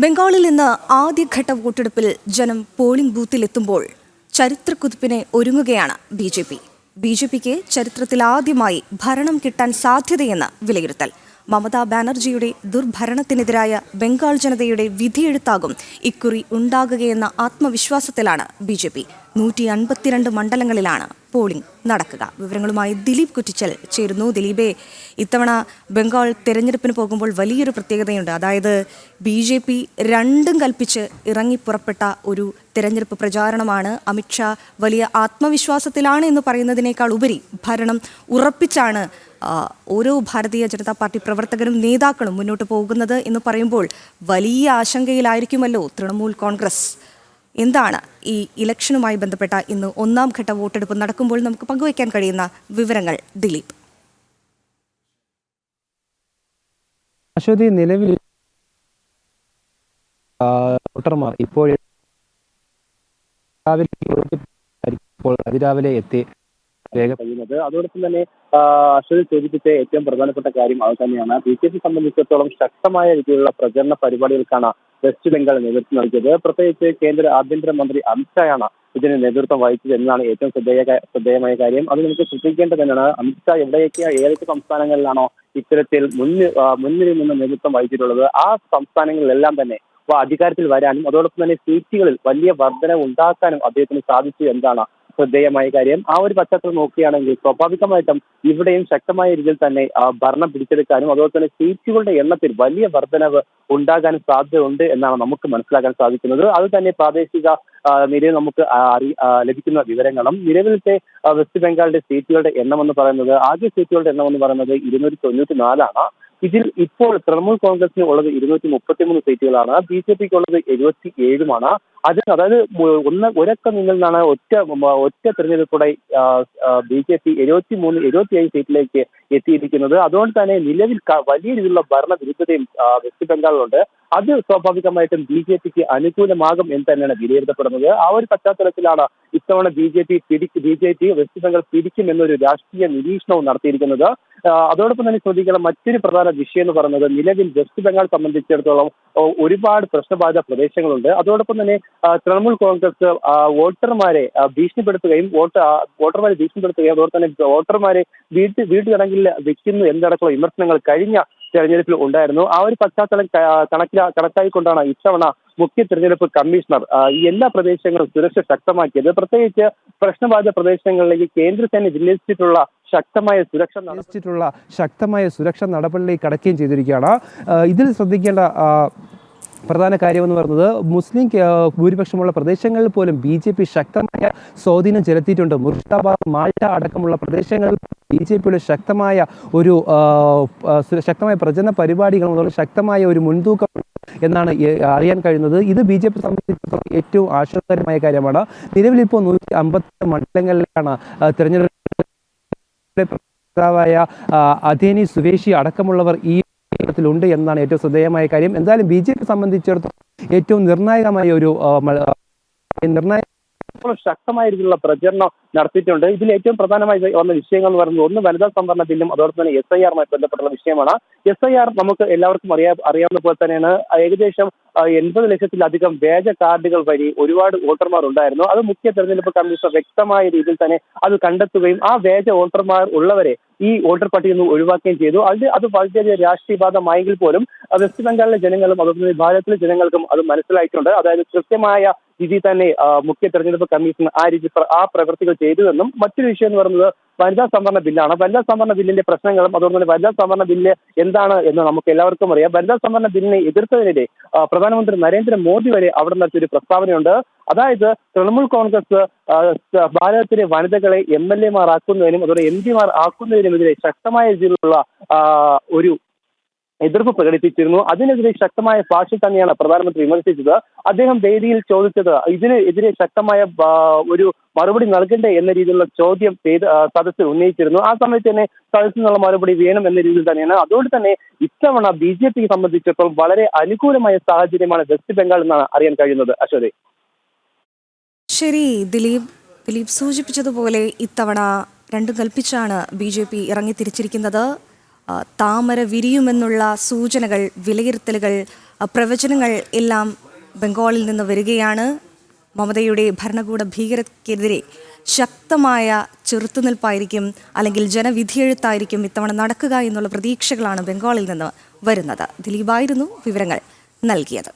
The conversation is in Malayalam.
ബംഗാളിൽ ഇന്ന് ആദ്യഘട്ട വോട്ടെടുപ്പിൽ ജനം പോളിംഗ് ബൂത്തിലെത്തുമ്പോൾ ചരിത്രക്കുതിപ്പിനെ ഒരുങ്ങുകയാണ് ബി ജെ പിക്ക് ചരിത്രത്തിലാദ്യമായി ഭരണം കിട്ടാൻ സാധ്യതയെന്ന് വിലയിരുത്തൽ. മമതാ ബാനർജിയുടെ ദുർഭരണത്തിനെതിരായ ബംഗാൾ ജനതയുടെ വിധിയെഴുത്താകും ഇക്കുറി ഉണ്ടാകുകയെന്ന ആത്മവിശ്വാസത്തിലാണ് BJP. 152 മണ്ഡലങ്ങളിലാണ് പോളിംഗ് നടക്കുക. വിവരങ്ങളുമായി ദിലീപ് കുറ്റിച്ചൽ ചേരുന്നു. ദിലീപേ, ഇത്തവണ ബംഗാൾ തെരഞ്ഞെടുപ്പിന് പോകുമ്പോൾ വലിയൊരു പ്രത്യേകതയുണ്ട്. അതായത് BJP രണ്ടും കൽപ്പിച്ച് ഇറങ്ങിപ്പുറപ്പെട്ട ഒരു തെരഞ്ഞെടുപ്പ് പ്രചാരണമാണ്. അമിത്ഷാ വലിയ ആത്മവിശ്വാസത്തിലാണ് എന്ന് പറയുന്നതിനേക്കാൾ ഉപരി ഭരണം ഉറപ്പിച്ചാണ് ഓരോ ഭാരതീയ ജനതാ പാർട്ടി പ്രവർത്തകരും നേതാക്കളും മുന്നോട്ട് പോകുന്നത് എന്ന് പറയുമ്പോൾ വലിയ ആശങ്കയിലായിരിക്കുമല്ലോ തൃണമൂൽ കോൺഗ്രസ്. എന്താണ് ഈ ഇലക്ഷനുമായി ബന്ധപ്പെട്ട ഇന്ന് ഒന്നാം ഘട്ട വോട്ടെടുപ്പ് നടക്കുമ്പോൾ നമുക്ക് പങ്കുവയ്ക്കാൻ കഴിയുന്ന വിവരങ്ങൾ ദിലീപ്? അശ്വതി, നിലവിൽ വോട്ടർമാർ ഇപ്പോൾ അതിരാവിലെ എത്തി കഴിയുന്നത്. അതോടൊപ്പം തന്നെ അശ്വതി സൂചിപ്പിച്ച ഏറ്റവും പ്രധാനപ്പെട്ട കാര്യം അത് തന്നെയാണ്. BJP സംബന്ധിച്ചിടത്തോളം ശക്തമായ രീതിയിലുള്ള പ്രചരണ പരിപാടികൾക്കാണ് വെസ്റ്റ് ബംഗാൾ നേതൃത്വം നൽകിയത്. പ്രത്യേകിച്ച് കേന്ദ്ര ആഭ്യന്തരമന്ത്രി അമിത്ഷായാണ് ഇതിന് നേതൃത്വം വഹിച്ചത് എന്നാണ് ഏറ്റവും ശ്രദ്ധേയമായ കാര്യം. അത് നമുക്ക് ശ്രദ്ധിക്കേണ്ടത് തന്നെയാണ്. അമിത്ഷാ ഏതൊക്കെ സംസ്ഥാനങ്ങളിലാണോ ഇത്തരത്തിൽ മുന്നിൽ നിന്ന് നേതൃത്വം വഹിച്ചിട്ടുള്ളത്, ആ സംസ്ഥാനങ്ങളിലെല്ലാം തന്നെ അധികാരത്തിൽ വരാനും അതോടൊപ്പം തന്നെ സീറ്റുകളിൽ വലിയ വർധനവ് ഉണ്ടാക്കാനും അദ്ദേഹത്തിന് സാധിച്ചു എന്നതാണ് ശ്രദ്ധേയമായ കാര്യം. ആ ഒരു പശ്ചാത്തലം നോക്കുകയാണെങ്കിൽ സ്വാഭാവികമായിട്ടും ഇവിടെയും ശക്തമായ രീതിയിൽ തന്നെ ഭരണം പിടിച്ചെടുക്കാനും അതുപോലെ തന്നെ സീറ്റുകളുടെ എണ്ണത്തിൽ വലിയ വർധനവ് ഉണ്ടാകാനും സാധ്യതയുണ്ട് എന്നാണ് നമുക്ക് മനസ്സിലാക്കാൻ സാധിക്കുന്നത്. അത് തന്നെ പ്രാദേശിക നിലയിൽ നമുക്ക് ലഭിക്കുന്ന വിവരങ്ങളും നിലവിലത്തെ വെസ്റ്റ് ബംഗാളിന്റെ സീറ്റുകളുടെ എണ്ണം എന്ന് പറയുന്നത്, ആകെ സീറ്റുകളുടെ എണ്ണം എന്ന് പറയുന്നത് 294 ഇതിൽ ഇപ്പോൾ തൃണമൂൽ കോൺഗ്രസിന് ഉള്ളത് 233 സീറ്റുകളാണ്. BJPക്ക് ഉള്ളത് 77. അതായത് ഒരൊക്കെ നിന്നാണ് ഒറ്റ തെരഞ്ഞെടുപ്പോടെ BJP 77 സീറ്റിലേക്ക് എത്തിയിരിക്കുന്നത്. അതുകൊണ്ട് തന്നെ നിലവിൽ വലിയ രീതിയിലുള്ള ഭരണവിരുദ്ധതയും വെസ്റ്റ് ബംഗാളിലുണ്ട്. അത് സ്വാഭാവികമായിട്ടും BJPക്ക് അനുകൂലമാകും എന്ന് തന്നെയാണ് വിലയിരുത്തപ്പെടുന്നത്. ആ ഒരു പശ്ചാത്തലത്തിലാണ് ഇത്തവണ BJP വെസ്റ്റ് ബംഗാൾ പിടിക്കും എന്നൊരു രാഷ്ട്രീയ നിരീക്ഷണവും നടത്തിയിരിക്കുന്നത്. അതോടൊപ്പം തന്നെ ശ്രദ്ധിക്കണം, മറ്റൊരു പ്രധാന വിഷയം എന്ന് പറയുന്നത് നിലവിൽ വെസ്റ്റ് ബംഗാൾ സംബന്ധിച്ചിടത്തോളം ഒരുപാട് പ്രശ്നബാധിത പ്രദേശങ്ങളുണ്ട്. അതോടൊപ്പം തന്നെ തൃണമൂൽ കോൺഗ്രസ് വോട്ടർമാരെ ഭീഷണിപ്പെടുത്തുകയും അതുപോലെ തന്നെ വോട്ടർമാരെ വീട്ടുതടങ്കിൽ വെക്കുന്നു എന്നടക്കമുള്ള വിമർശനങ്ങൾ കഴിഞ്ഞ തെരഞ്ഞെടുപ്പിൽ ഉണ്ടായിരുന്നു. ആ ഒരു പശ്ചാത്തലം കണക്കായിക്കൊണ്ടാണ് ഇത്തവണ മുഖ്യ തെരഞ്ഞെടുപ്പ് കമ്മീഷണർ ഈ എല്ലാ പ്രദേശങ്ങളും സുരക്ഷ ശക്തമാക്കിയത്. പ്രത്യേകിച്ച് പ്രശ്നബാധിത പ്രദേശങ്ങളിലേക്ക് കേന്ദ്രസേന വിന്യസിച്ചിട്ടുള്ള ശക്തമായ സുരക്ഷാ നടപടികളിലേക്ക് കടക്കുകയും ചെയ്തിരിക്കുകയാണ്. ഇതിൽ ശ്രദ്ധിക്കേണ്ട പ്രധാന കാര്യമെന്ന് പറയുന്നത് മുസ്ലിം ഭൂരിപക്ഷമുള്ള പ്രദേശങ്ങളിൽ പോലും BJP ശക്തമായ സ്വാധീനം ചെലുത്തിയിട്ടുണ്ട്. മുർഷിദാബാദ്, മാൾട്ട അടക്കമുള്ള പ്രദേശങ്ങളിൽ BJPയുടെ ശക്തമായ പ്രചരണ പരിപാടികളും അതുപോലെ ശക്തമായ ഒരു മുൻതൂക്കം എന്നാണ് അറിയാൻ കഴിയുന്നത്. ഇത് BJP സംബന്ധിച്ചിടത്തോളം ഏറ്റവും ആശ്വാസകരമായ കാര്യമാണ്. നിലവിൽ ഇപ്പോൾ 150 മണ്ഡലങ്ങളിലാണ് തെരഞ്ഞെടുപ്പ് അധേനി സുവേശി അടക്കമുള്ളവർ ഈ ത്തിലുണ്ട് എന്നാണ് ഏറ്റവും ശ്രദ്ധേയമായ കാര്യം. എന്തായാലും BJP സംബന്ധിച്ചിടത്തോളം ഏറ്റവും നിർണായകമായ ശക്തമായ രീതിയിലുള്ള പ്രചരണം നടത്തിയിട്ടുണ്ട്. ഇതിൽ ഏറ്റവും പ്രധാനമായി വന്ന വിഷയങ്ങൾ എന്ന് പറയുന്നത് ഒന്ന് വനിതാ സംവരണ ബില്ലും അതോടൊപ്പം തന്നെ SIR ബന്ധപ്പെട്ടുള്ള വിഷയമാണ്. SIR നമുക്ക് എല്ലാവർക്കും അറിയാവുന്ന പോലെ തന്നെയാണ്. ഏകദേശം 80 ലക്ഷത്തിലധികം വ്യാജ കാർഡുകൾ വഴി ഒരുപാട് വോട്ടർമാർ ഉണ്ടായിരുന്നു. അത് മുഖ്യ തെരഞ്ഞെടുപ്പ് കമ്മീഷൻ വ്യക്തമായ രീതിയിൽ തന്നെ അത് കണ്ടെത്തുകയും ആ വ്യാജ വോട്ടർമാർ ഉള്ളവരെ ഈ വോട്ടർ പട്ടികയിൽ നിന്ന് ഒഴിവാക്കുകയും ചെയ്തു. അത് വളരെ രാഷ്ട്രീയവാദമായെങ്കിൽ പോലും വെസ്റ്റ് ബംഗാളിലെ ജനങ്ങളും അതുപോലെ ഭാരതത്തിലെ ജനങ്ങൾക്കും അത് മനസ്സിലായിട്ടുണ്ട്. അതായത് കൃത്യമായ രീതിയിൽ തന്നെ മുഖ്യ തെരഞ്ഞെടുപ്പ് കമ്മീഷൻ ആ പ്രവൃത്തികൾ ചെയ്തുവെന്നും മറ്റൊരു വിഷയം എന്ന് പറയുന്നത് വനിതാ സംവരണ ബില്ലാണ്. വനിതാ സംവരണ ബില്ലിന്റെ പ്രശ്നങ്ങളും അതുപോലെ തന്നെ വനിതാ സംവരണ ബില്ല് എന്താണ് എന്ന് നമുക്ക് എല്ലാവർക്കും അറിയാം. വനിതാ സംവരണ ബില്ലിനെ എതിർത്തതിനെതിരെ പ്രധാനമന്ത്രി നരേന്ദ്രമോദി വരെ അവിടെ നടത്തിയൊരു പ്രസ്താവനയുണ്ട്. അതായത് തൃണമൂൽ കോൺഗ്രസ് ഭാരതത്തിലെ വനിതകളെ MLA ആക്കുന്നതിനും അതുപോലെ MP ആക്കുന്നതിനുമെതിരെ ശക്തമായ രീതിയിലുള്ള ഒരു എതിർപ്പ് പ്രകടിപ്പിച്ചിരുന്നു. അതിനെതിരെ ശക്തമായ ഭാഷയിൽ തന്നെയാണ് പ്രധാനമന്ത്രി വിമർശിച്ചത്. അദ്ദേഹം വേദിയിൽ ചോദിച്ചത് ഇതിനെതിരെ ശക്തമായ ഒരു മറുപടി നൽകണ്ടേ എന്ന രീതിയിലുള്ള ചോദ്യം സദസ്സിൽ ഉന്നയിച്ചിരുന്നു. ആ സമയത്ത് തന്നെ സദസ്സിൽ നിന്നുള്ള മറുപടി വേണം എന്ന രീതിയിൽ തന്നെയാണ്. അതുകൊണ്ട് തന്നെ ഇത്തവണ BJP സംബന്ധിച്ചിടത്തോളം വളരെ അനുകൂലമായ സാഹചര്യമാണ് വെസ്റ്റ് ബംഗാൾ എന്നാണ് അറിയാൻ കഴിയുന്നത്. അശ്വതി. ശരി, ദിലീപ് സൂചിപ്പിച്ചതുപോലെ ഇത്തവണ രണ്ടും കൽപ്പിച്ചാണ് BJP ഇറങ്ങി തിരിച്ചിരിക്കുന്നത്. താമര വിരിയുമെന്നുള്ള സൂചനകൾ, വിലയിരുത്തലുകൾ പ്രവചനങ്ങൾ എല്ലാം ബംഗാളിൽ നിന്ന് വരികയാണ്. മമതയുടെ ഭരണകൂട ഭീകരതയ്ക്കെതിരെ ശക്തമായ ചെറുത്തുനിൽപ്പായിരിക്കും അല്ലെങ്കിൽ ജനവിധിയെഴുത്തായിരിക്കും ഇത്തവണ നടക്കുക എന്നുള്ള പ്രതീക്ഷകളാണ് ബംഗാളിൽ നിന്ന് വരുന്നത്. ദിലീപായിരുന്നു വിവരങ്ങൾ നൽകിയത്.